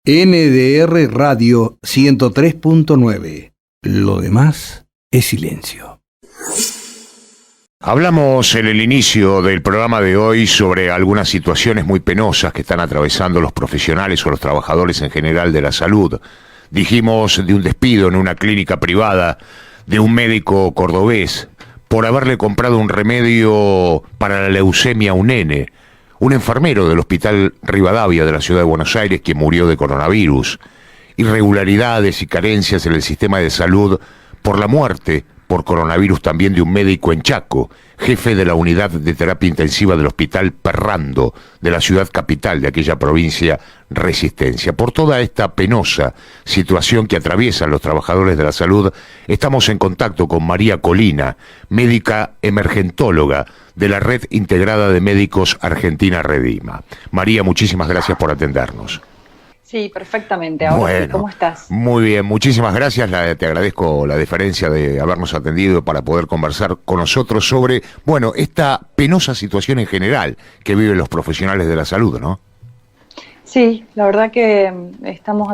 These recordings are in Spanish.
NDR Radio 103.9. Lo demás es silencio. Hablamos en el inicio del programa de hoy sobre algunas situaciones muy penosas que están atravesando los profesionales o los trabajadores en general de la salud. Dijimos de un despido en una clínica privada de un médico cordobés por haberle comprado un remedio para la leucemia a un nene, un enfermero del Hospital Rivadavia de la Ciudad de Buenos Aires que murió de coronavirus, irregularidades y carencias en el sistema de salud por la muerte por coronavirus también de un médico en Chaco, jefe de la unidad de terapia intensiva del Hospital Perrando de la ciudad capital de aquella provincia Resistencia. Por toda esta penosa situación que atraviesan los trabajadores de la salud, estamos en contacto con María Colina, médica emergentóloga de la Red Integrada de Médicos Argentina Redima. María, muchísimas gracias por atendernos. Sí, perfectamente. Ahora bueno, sí, ¿cómo estás? Muy bien, muchísimas gracias. Te agradezco la deferencia de habernos atendido para poder conversar con nosotros sobre, bueno, esta penosa situación en general que viven los profesionales de la salud, ¿no? Sí, la verdad que estamos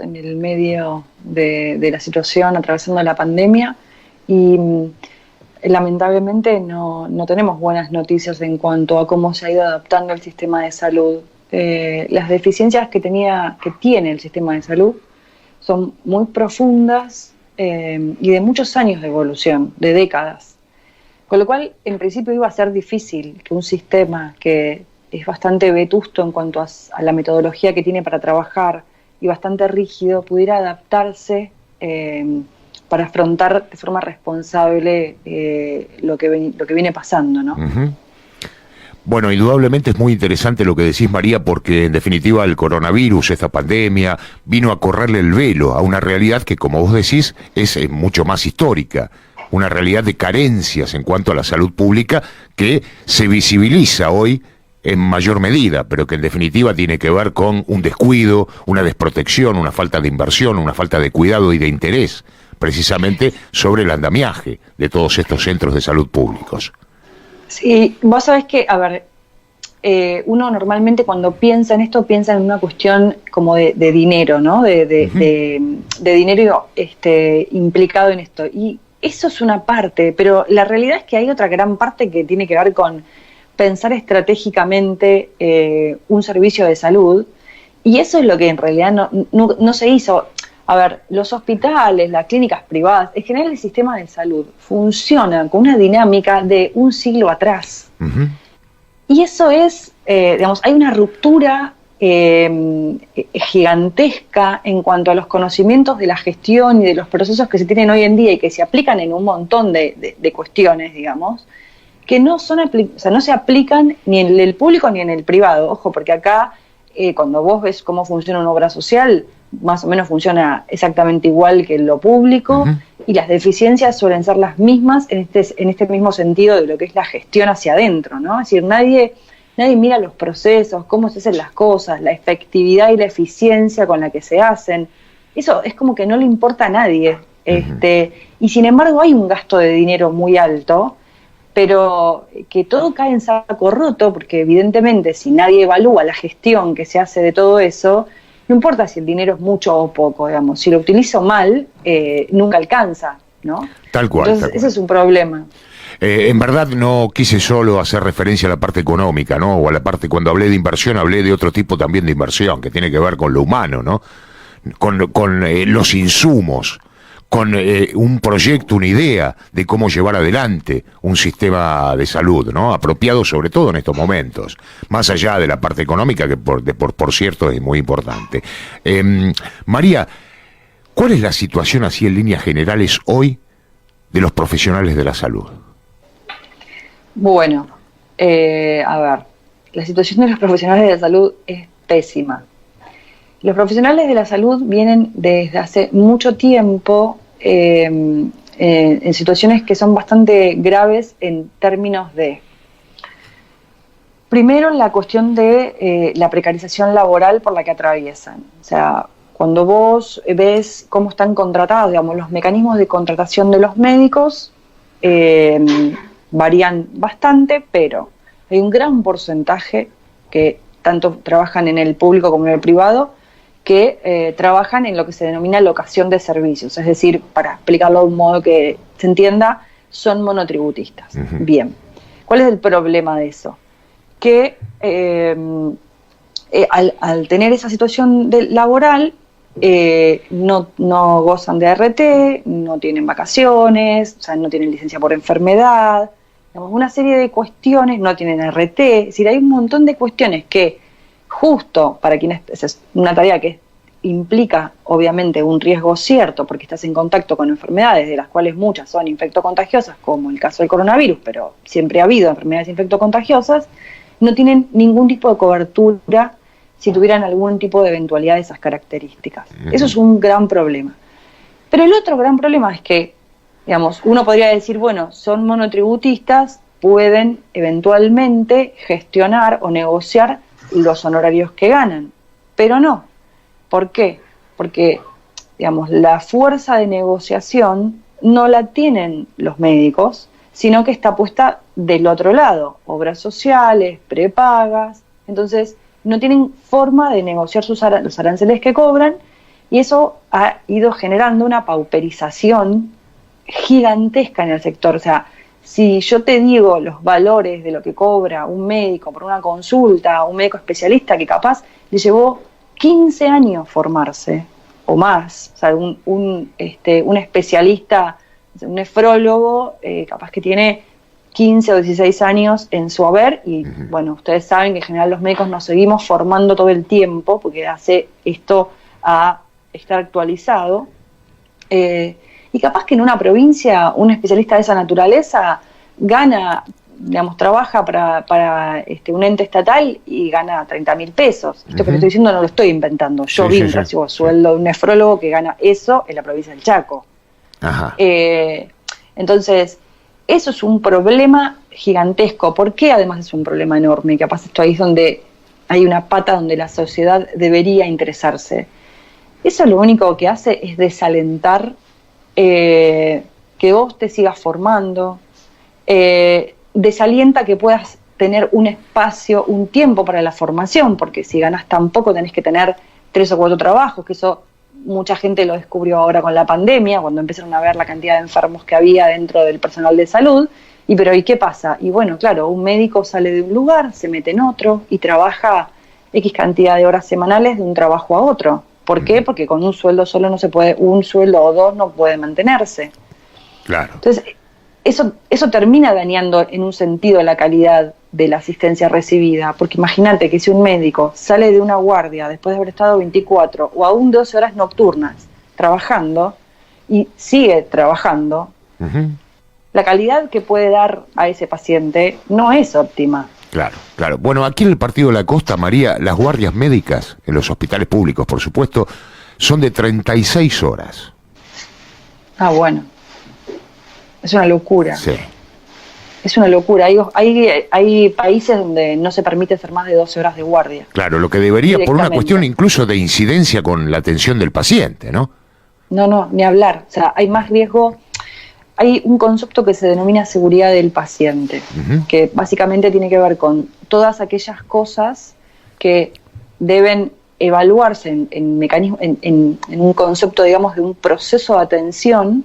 en el medio de la situación, atravesando la pandemia y lamentablemente no tenemos buenas noticias en cuanto a cómo se ha ido adaptando el sistema de salud. Las deficiencias que tiene el sistema de salud son muy profundas y de muchos años de evolución, de décadas. Con lo cual, en principio iba a ser difícil que un sistema que es bastante vetusto en cuanto a la metodología que tiene para trabajar y bastante rígido, pudiera adaptarse para afrontar de forma responsable lo que viene pasando, ¿no? Uh-huh. Bueno, indudablemente es muy interesante lo que decís, María, porque en definitiva el coronavirus, esta pandemia, vino a correrle el velo a una realidad que, como vos decís, es mucho más histórica, una realidad de carencias en cuanto a la salud pública que se visibiliza hoy en mayor medida, pero que en definitiva tiene que ver con un descuido, una desprotección, una falta de inversión, una falta de cuidado y de interés, precisamente sobre el andamiaje de todos estos centros de salud públicos. Sí, vos sabés que, a ver, uno normalmente cuando piensa en esto piensa en una cuestión como de dinero, ¿no? De dinero implicado en esto. Y eso es una parte, pero la realidad es que hay otra gran parte que tiene que ver con pensar estratégicamente un servicio de salud, y eso es lo que en realidad no se hizo. A ver, los hospitales, las clínicas privadas, en general el sistema de salud funciona con una dinámica de un siglo atrás. Uh-huh. Y eso es, hay una ruptura gigantesca en cuanto a los conocimientos de la gestión y de los procesos que se tienen hoy en día y que se aplican en un montón de cuestiones, digamos, que no se aplican ni en el público ni en el privado. Ojo, porque acá, cuando vos ves cómo funciona una obra social, más o menos funciona exactamente igual que en lo público. Uh-huh. Y las deficiencias suelen ser las mismas en este mismo sentido de lo que es la gestión hacia adentro, ¿no? Es decir, nadie mira los procesos, cómo se hacen las cosas, la efectividad y la eficiencia con la que se hacen. Eso es como que no le importa a nadie. Uh-huh. Y sin embargo hay un gasto de dinero muy alto, pero que todo cae en saco roto, porque evidentemente si nadie evalúa la gestión que se hace de todo eso, no importa si el dinero es mucho o poco, digamos, si lo utilizo mal, nunca alcanza, ¿no? Tal cual. Entonces, ese es un problema. En verdad no quise solo hacer referencia a la parte económica, ¿no? O a la parte, cuando hablé de inversión, hablé de otro tipo también de inversión, que tiene que ver con lo humano, ¿no? Con los insumos, con un proyecto, una idea de cómo llevar adelante un sistema de salud, ¿no? Apropiado sobre todo en estos momentos, más allá de la parte económica, que por cierto es muy importante. María, ¿cuál es la situación así en líneas generales hoy de los profesionales de la salud? Bueno, a ver, la situación de los profesionales de la salud es pésima. Los profesionales de la salud vienen desde hace mucho tiempo en situaciones que son bastante graves en términos de, primero, la cuestión de la precarización laboral por la que atraviesan. O sea, cuando vos ves cómo están contratados, digamos, los mecanismos de contratación de los médicos varían bastante, pero hay un gran porcentaje que tanto trabajan en el público como en el privado, que trabajan en lo que se denomina locación de servicios, es decir, para explicarlo de un modo que se entienda, son monotributistas. Uh-huh. Bien, ¿cuál es el problema de eso? Que al tener esa situación laboral, no gozan de RT, no tienen vacaciones, o sea, no tienen licencia por enfermedad, digamos, una serie de cuestiones, no tienen RT, es decir, hay un montón de cuestiones que justo para quienes es una tarea que implica obviamente un riesgo cierto porque estás en contacto con enfermedades de las cuales muchas son infectocontagiosas, como el caso del coronavirus, pero siempre ha habido enfermedades infectocontagiosas, no tienen ningún tipo de cobertura si tuvieran algún tipo de eventualidad de esas características. Eso es un gran problema. Pero el otro gran problema es que, digamos, uno podría decir, bueno, son monotributistas, pueden eventualmente gestionar o negociar los honorarios que ganan, pero no. ¿Por qué? Porque, digamos, la fuerza de negociación no la tienen los médicos, sino que está puesta del otro lado, obras sociales, prepagas, entonces no tienen forma de negociar los aranceles que cobran, y eso ha ido generando una pauperización gigantesca en el sector. O sea, si yo te digo los valores de lo que cobra un médico por una consulta, un médico especialista que capaz le llevó 15 años formarse o más, o sea, un especialista, un nefrólogo, capaz que tiene 15 o 16 años en su haber, y bueno, ustedes saben que en general los médicos nos seguimos formando todo el tiempo, porque hace esto a estar actualizado, y capaz que en una provincia un especialista de esa naturaleza gana, digamos, trabaja para un ente estatal y gana 30.000 pesos. Esto que le estoy diciendo no lo estoy inventando, yo vi un recibo de sueldo de un nefrólogo que gana eso en la provincia del Chaco. Ajá. Entonces, eso es un problema gigantesco. ¿Por qué además es un problema enorme? Capaz esto ahí es donde hay una pata donde la sociedad debería interesarse. Eso lo único que hace es desalentar que vos te sigas formando, desalienta que puedas tener un espacio, un tiempo para la formación, porque si ganás tan poco tenés que tener 3 o 4 trabajos, que eso mucha gente lo descubrió ahora con la pandemia, cuando empezaron a ver la cantidad de enfermos que había dentro del personal de salud. ¿Y qué pasa? Y bueno, claro, un médico sale de un lugar, se mete en otro y trabaja X cantidad de horas semanales de un trabajo a otro. ¿Por qué? Porque con un sueldo solo no se puede, un sueldo o dos no puede mantenerse. Claro. Entonces, eso termina dañando en un sentido la calidad de la asistencia recibida, porque imagínate que si un médico sale de una guardia después de haber estado 24 o aún 12 horas nocturnas trabajando y sigue trabajando, la calidad que puede dar a ese paciente no es óptima. Claro, claro. Bueno, aquí en el Partido de la Costa, María, las guardias médicas, en los hospitales públicos, por supuesto, son de 36 horas. Ah, bueno. Es una locura. Sí. Es una locura. Hay países donde no se permite hacer más de 12 horas de guardia. Claro, lo que debería, por una cuestión incluso de incidencia con la atención del paciente, ¿no? No, ni hablar. O sea, hay más riesgo. Hay un concepto que se denomina seguridad del paciente, que básicamente tiene que ver con todas aquellas cosas que deben evaluarse en un concepto, digamos, de un proceso de atención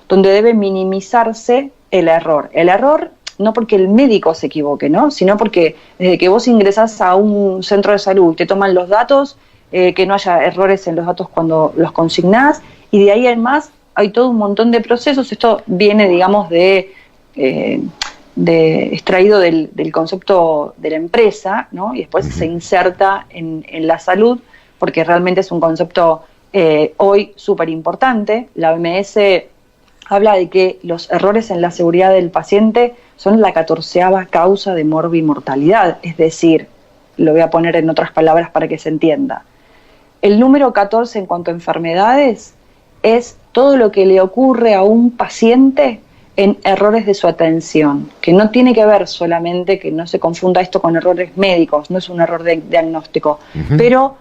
donde debe minimizarse el error. El error no porque el médico se equivoque, ¿no? Sino porque desde que vos ingresás a un centro de salud, te toman los datos, que no haya errores en los datos cuando los consignás, y de ahí en más hay todo un montón de procesos. Esto viene, digamos, de extraído del concepto de la empresa, ¿no? Y después se inserta en la salud, porque realmente es un concepto hoy súper importante. La OMS habla de que los errores en la seguridad del paciente son la 14ª causa de morbimortalidad, es decir, lo voy a poner en otras palabras para que se entienda. El número 14 en cuanto a enfermedades es todo lo que le ocurre a un paciente en errores de su atención, que no tiene que ver solamente, que no se confunda esto con errores médicos, no es un error de diagnóstico, pero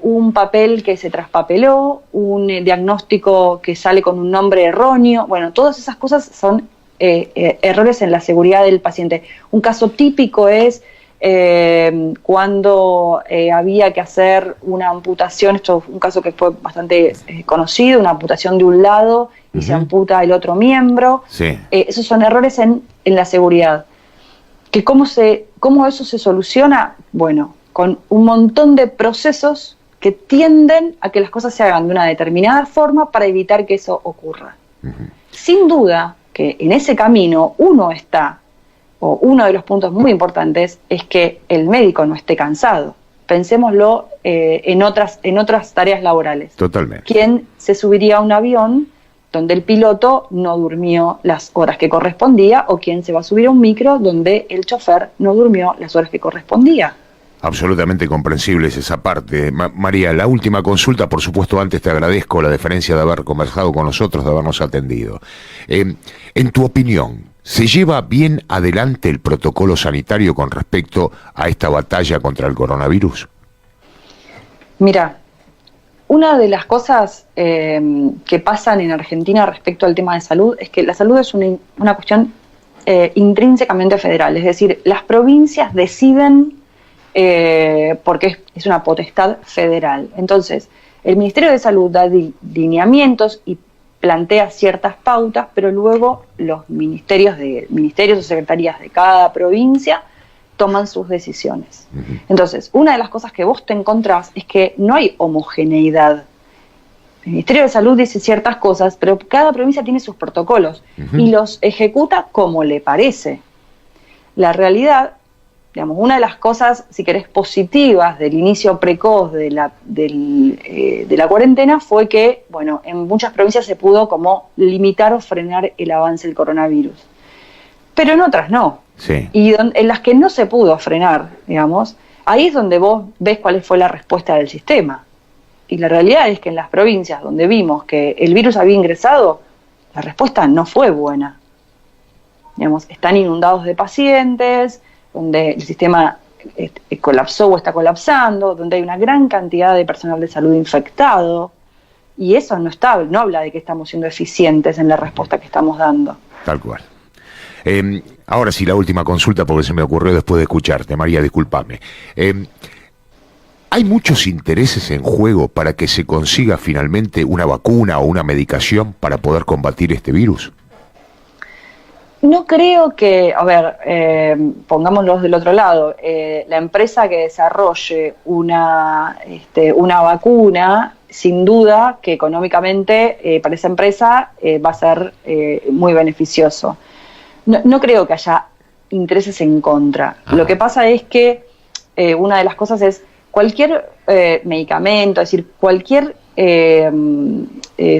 un papel que se traspapeló, un diagnóstico que sale con un nombre erróneo, bueno, todas esas cosas son errores en la seguridad del paciente. Un caso típico es cuando había que hacer una amputación, esto es un caso que fue bastante conocido, una amputación de un lado y se amputa el otro miembro. Sí. Esos son errores en la seguridad. ¿Cómo eso se soluciona? Bueno, con un montón de procesos que tienden a que las cosas se hagan de una determinada forma para evitar que eso ocurra. Sin duda que en ese camino uno de los puntos muy importantes es que el médico no esté cansado. Pensémoslo en otras tareas laborales. Totalmente. ¿Quién se subiría a un avión donde el piloto no durmió las horas que correspondía, o quién se va a subir a un micro donde el chofer no durmió las horas que correspondía? Absolutamente comprensible es esa parte. María, la última consulta, por supuesto, antes te agradezco la deferencia de haber conversado con nosotros, de habernos atendido. En tu opinión, ¿se lleva bien adelante el protocolo sanitario con respecto a esta batalla contra el coronavirus? Mira, una de las cosas que pasan en Argentina respecto al tema de salud es que la salud es una cuestión intrínsecamente federal, es decir, las provincias deciden porque es una potestad federal. Entonces, el Ministerio de Salud da lineamientos y plantea ciertas pautas, pero luego los ministerios o secretarías de cada provincia toman sus decisiones. Entonces, una de las cosas que vos te encontrás es que no hay homogeneidad. El Ministerio de Salud dice ciertas cosas, pero cada provincia tiene sus protocolos y los ejecuta como le parece. La realidad, digamos, una de las cosas, si querés, positivas del inicio precoz de la cuarentena fue que, bueno, en muchas provincias se pudo como limitar o frenar el avance del coronavirus. Pero en otras no. Sí. Y en las que no se pudo frenar, digamos, ahí es donde vos ves cuál fue la respuesta del sistema. Y la realidad es que en las provincias donde vimos que el virus había ingresado, la respuesta no fue buena. Digamos, están inundados de pacientes, donde el sistema colapsó o está colapsando, donde hay una gran cantidad de personal de salud infectado, y eso no habla de que estamos siendo eficientes en la respuesta que estamos dando. Tal cual. Ahora sí, la última consulta, porque se me ocurrió después de escucharte, María, discúlpame. ¿Hay muchos intereses en juego para que se consiga finalmente una vacuna o una medicación para poder combatir este virus? No creo que, pongámoslos del otro lado, la empresa que desarrolle una vacuna, sin duda que económicamente para esa empresa va a ser muy beneficioso. No creo que haya intereses en contra. Ajá. Lo que pasa es que una de las cosas es cualquier medicamento, es decir, cualquier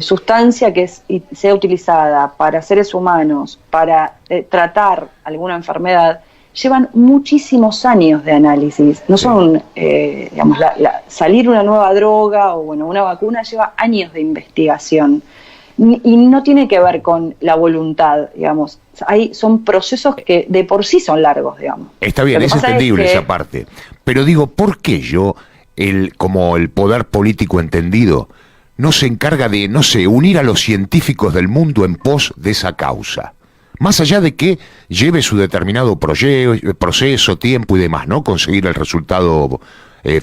sustancia que sea utilizada para seres humanos, para tratar alguna enfermedad, llevan muchísimos años de análisis. No son, salir una nueva droga o una vacuna lleva años de investigación. Y no tiene que ver con la voluntad, digamos. Son procesos que de por sí son largos, digamos. Está bien, es entendible esa parte. Pero digo, ¿por qué como el poder político entendido, no se encarga de, no sé, unir a los científicos del mundo en pos de esa causa? Más allá de que lleve su determinado proceso, tiempo y demás, ¿no? Conseguir el resultado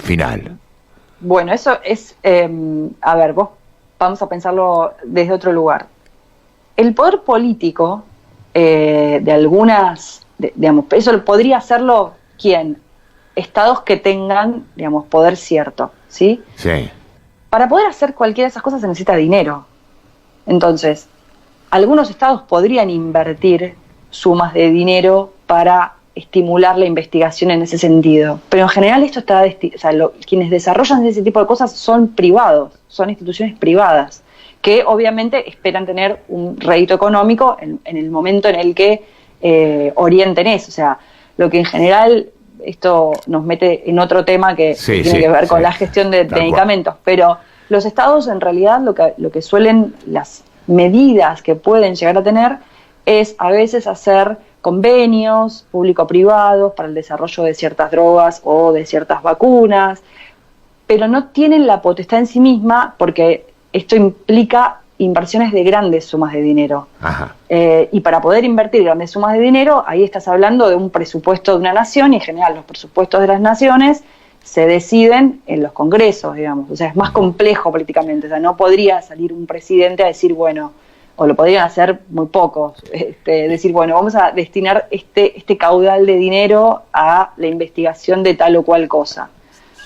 final. Bueno, eso es, vos vamos a pensarlo desde otro lugar. El poder político eso podría hacerlo ¿quién? Estados que tengan, poder cierto, ¿sí? Sí. Para poder hacer cualquiera de esas cosas se necesita dinero. Entonces, algunos estados podrían invertir sumas de dinero para estimular la investigación en ese sentido. Pero en general esto está, quienes desarrollan ese tipo de cosas son privados, son instituciones privadas, que obviamente esperan tener un rédito económico en el momento en el que orienten eso. O sea, lo que en general, esto nos mete en otro tema que tiene que ver con la gestión de medicamentos, pero los estados en realidad lo que suelen, las medidas que pueden llegar a tener es a veces hacer convenios público-privados para el desarrollo de ciertas drogas o de ciertas vacunas, pero no tienen la potestad en sí misma porque esto implica inversiones de grandes sumas de dinero. Ajá. Y para poder invertir grandes sumas de dinero, ahí estás hablando de un presupuesto de una nación, y en general los presupuestos de las naciones se deciden en los congresos, digamos. O sea, es más complejo políticamente. O sea, no podría salir un presidente a decir, bueno, o lo podrían hacer muy pocos, decir, bueno, vamos a destinar este caudal de dinero a la investigación de tal o cual cosa.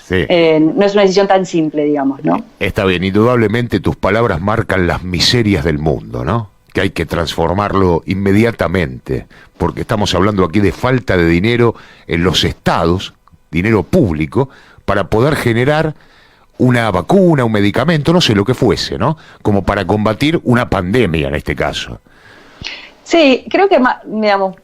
Sí. No es una decisión tan simple, digamos, ¿no? Está bien, indudablemente tus palabras marcan las miserias del mundo, ¿no? Que hay que transformarlo inmediatamente, porque estamos hablando aquí de falta de dinero en los estados, dinero público, para poder generar una vacuna, un medicamento, no sé lo que fuese, ¿no? Como para combatir una pandemia en este caso. Sí, creo que, digamos,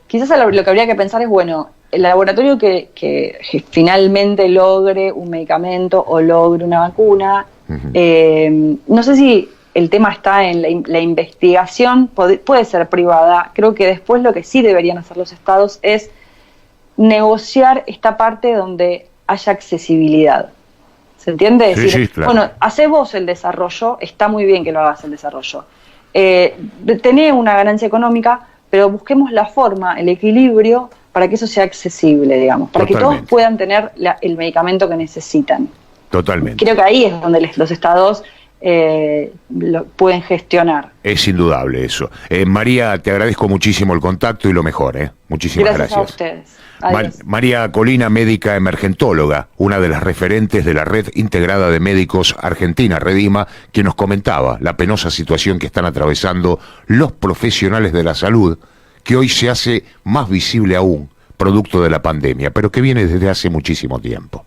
quizás lo que habría que pensar es, bueno, el laboratorio que finalmente logre un medicamento o logre una vacuna, no sé si el tema está en la investigación, puede ser privada. Creo que después lo que sí deberían hacer los estados es negociar esta parte donde haya accesibilidad. ¿Se entiende? Sí, decir, sí, claro. Bueno, hacé vos el desarrollo, está muy bien que lo hagas el desarrollo. Tenés una ganancia económica, pero busquemos la forma, el equilibrio para que eso sea accesible, digamos, para Totalmente. que todos puedan tener el medicamento que necesitan. Totalmente. Creo que ahí es donde los estados lo pueden gestionar. Es indudable eso. María, te agradezco muchísimo el contacto y lo mejor, ¿eh? Muchísimas gracias. Gracias a ustedes. Adiós. María Colina, médica emergentóloga, una de las referentes de la Red Integrada de Médicos Argentina, Redima, que nos comentaba la penosa situación que están atravesando los profesionales de la salud, que hoy se hace más visible aún, producto de la pandemia, pero que viene desde hace muchísimo tiempo.